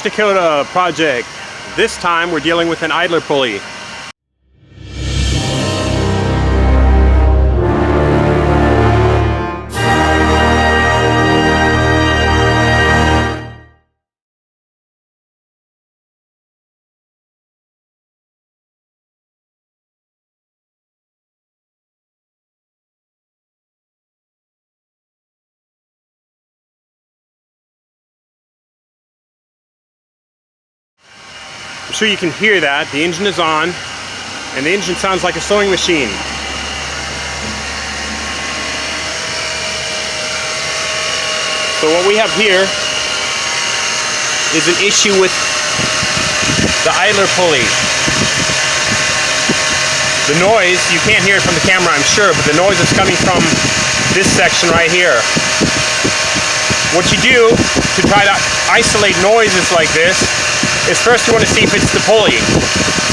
Dakota Project. This time we're dealing with an idler pulley. I'm sure you can hear that. The engine is on, and the engine sounds like a sewing machine. So what we have here is an issue with the idler pulley. The noise, you can't hear it from the camera, I'm sure, but the noise is coming from this section right here. What you do to try to isolate noises like this is first you want to see if it's the pulley.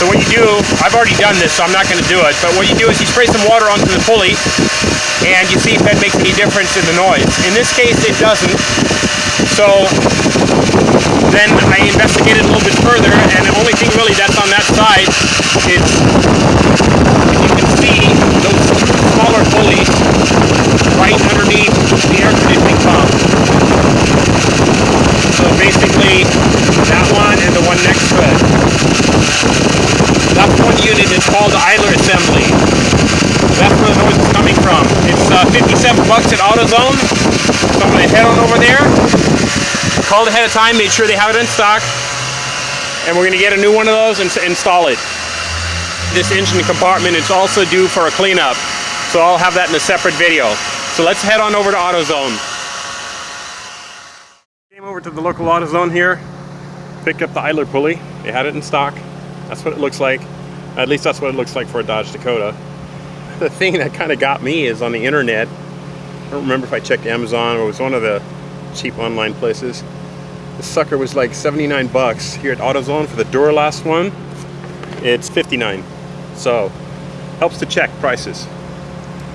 So what you do, I've already done this so I'm not going to do it, but what you do is you spray some water onto the pulley and you see if that makes any difference in the noise. In this case it doesn't, so then I investigated a little bit further, and the only thing really that's on that side is, if you can see, those smaller pulleys right underneath the air conditioning pump. So basically that one and the one next to it. That one unit is called the idler assembly. That's where the noise is coming from. It's 57 bucks at AutoZone. So I'm going to head on over there. Called ahead of time, made sure they have it in stock. And we're going to get a new one of those and install it. This engine compartment is also due for a cleanup. So I'll have that in a separate video. So let's head on over to AutoZone. Came over to the local AutoZone here. Picked up the idler pulley. They had it in stock. That's what it looks like. At least that's what it looks like for a Dodge Dakota. The thing that kind of got me is on the internet. I don't remember if I checked Amazon or it was one of the cheap online places. This sucker was like 79 bucks. Here at AutoZone for the Duralast one, it's 59. So, helps to check prices.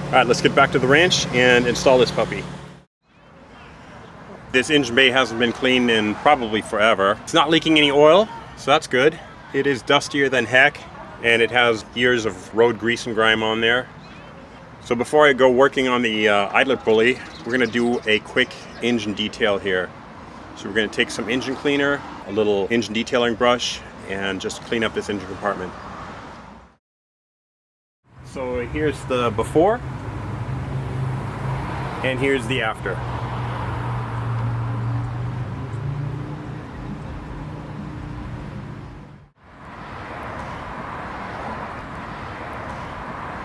Alright, let's get back to the ranch and install this puppy. This engine bay hasn't been cleaned in probably forever. It's not leaking any oil, so that's good. It is dustier than heck, and it has years of road grease and grime on there. So before I go working on the idler pulley, we're going to do a quick engine detail here. So we're going to take some engine cleaner, a little engine detailing brush, and just clean up this engine compartment. So here's the before, and here's the after.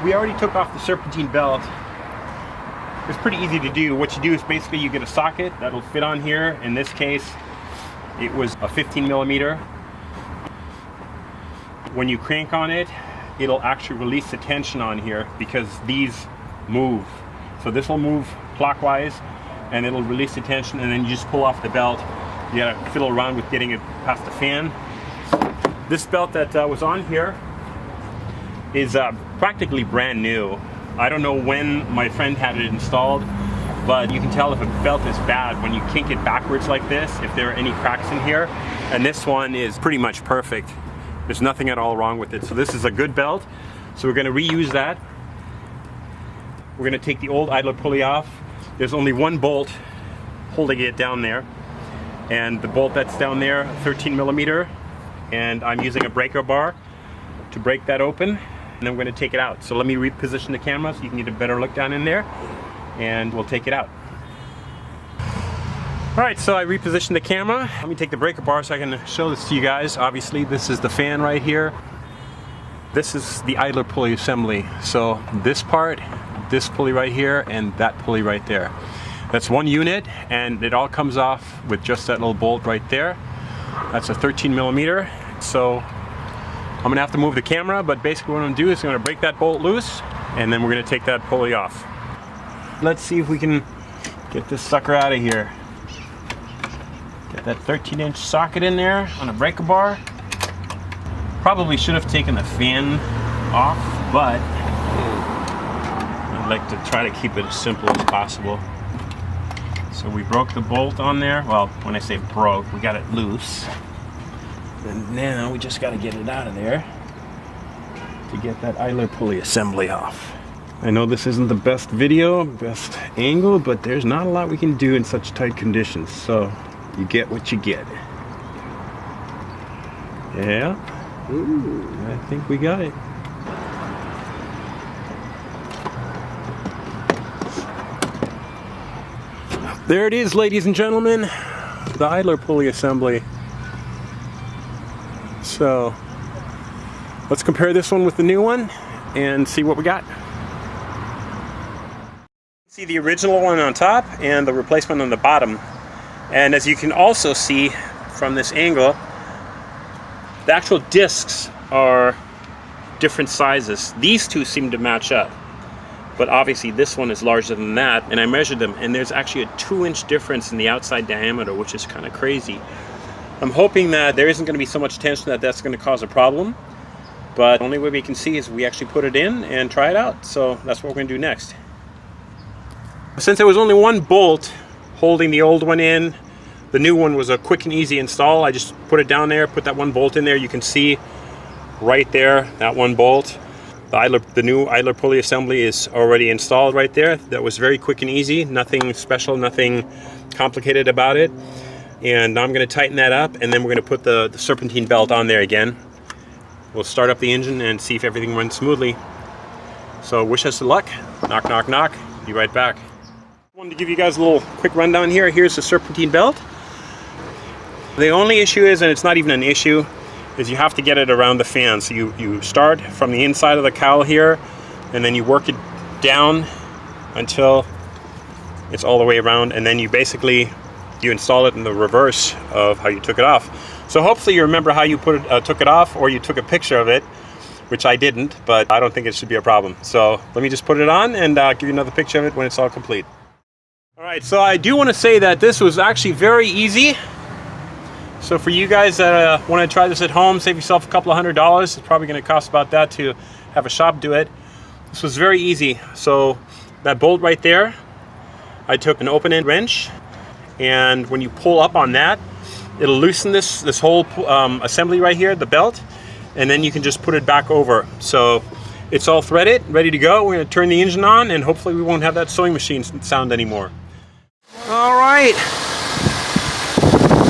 We already took off the serpentine belt. It's pretty easy to do. What you do is basically you get a socket that'll fit on here. In this case, it was a 15 millimeter. When you crank on it, it'll actually release the tension on here because these move. So this will move clockwise and it'll release the tension, and then you just pull off the belt. You gotta fiddle around with getting it past the fan. This belt that was on here is practically brand new. I don't know when my friend had it installed, but you can tell if a belt is bad when you kink it backwards like this, if there are any cracks in here. And this one is pretty much perfect. There's nothing at all wrong with it. So this is a good belt. So we're going to reuse that. We're going to take the old idler pulley off. There's only one bolt holding it down there. And the bolt that's down there, 13 millimeter. And I'm using a breaker bar to break that open. And then we're going to take it out. So let me reposition the camera so you can get a better look down in there, and we'll take it out. Alright, so I repositioned the camera. Let me take the breaker bar so I can show this to you guys. Obviously this is the fan right here. This is the idler pulley assembly. So this part, this pulley right here, and that pulley right there. That's one unit, and it all comes off with just that little bolt right there. That's a 13 millimeter. So I'm going to have to move the camera, but basically what I'm going to do is I'm going to break that bolt loose, and then we're going to take that pulley off. Let's see if we can get this sucker out of here. Get that 13-inch socket in there on a breaker bar. Probably should have taken the fan off, but I'd like to try to keep it as simple as possible. So we broke the bolt on there. Well, when I say broke, we got it loose. And now we just got to get it out of there to get that idler pulley assembly off. I know this isn't the best video, best angle, but there's not a lot we can do in such tight conditions. So you get what you get. Yeah. Ooh, I think we got it. There it is, ladies and gentlemen, the idler pulley assembly. So let's compare this one with the new one and see what we got. See the original one on top and the replacement on the bottom. And as you can also see from this angle, the actual discs are different sizes. These two seem to match up, but obviously this one is larger than that, and I measured them, and there's actually a 2-inch difference in the outside diameter, which is kind of crazy. I'm hoping that there isn't going to be so much tension that that's going to cause a problem, but the only way we can see is we actually put it in and try it out. So that's what we're going to do next. Since there was only one bolt holding the old one in, the new one was a quick and easy install. I just put it down there, put that one bolt in there. You can see right there, that one bolt. The new idler pulley assembly is already installed right there. That was very quick and easy. Nothing special, nothing complicated about it. And now I'm going to tighten that up, and then we're going to put the serpentine belt on there again. We'll start up the engine and see if everything runs smoothly. So wish us luck. Knock, knock, knock. Be right back. I wanted to give you guys a little quick rundown here. Here's the serpentine belt. The only issue is, and it's not even an issue, is you have to get it around the fan. So you start from the inside of the cowl here, and then you work it down until it's all the way around, and then you install it in the reverse of how you took it off. So hopefully you remember how you took it off, or you took a picture of it, which I didn't, but I don't think it should be a problem. So let me just put it on and give you another picture of it when it's all complete. All right, so I do want to say that this was actually very easy. So for you guys that want to try this at home, save yourself a couple of $100. It's probably going to cost about that to have a shop do it. This was very easy. So that bolt right there, I took an open-end wrench, and when you pull up on that, it'll loosen this whole assembly right here, the belt, and then you can just put it back over. So it's all threaded, ready to go. We're going to turn the engine on, and hopefully we won't have that sewing machine sound anymore. All right.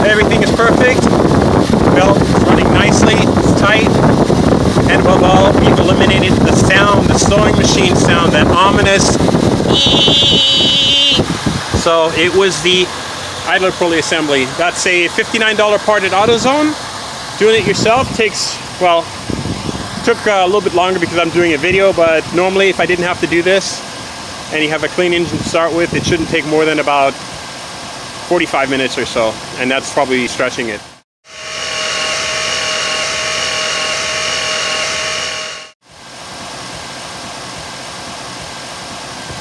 Everything is perfect. The belt is running nicely, it's tight, and above all, we've eliminated the sound, the sewing machine sound, that ominous eeeeee. So it was the idler pulley assembly. That's a $59 part at AutoZone. Doing it yourself takes, well, took a little bit longer because I'm doing a video, but normally if I didn't have to do this and you have a clean engine to start with, it shouldn't take more than about 45 minutes or so, and that's probably stretching it.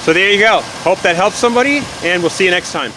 So there you go. Hope that helps somebody, and we'll see you next time.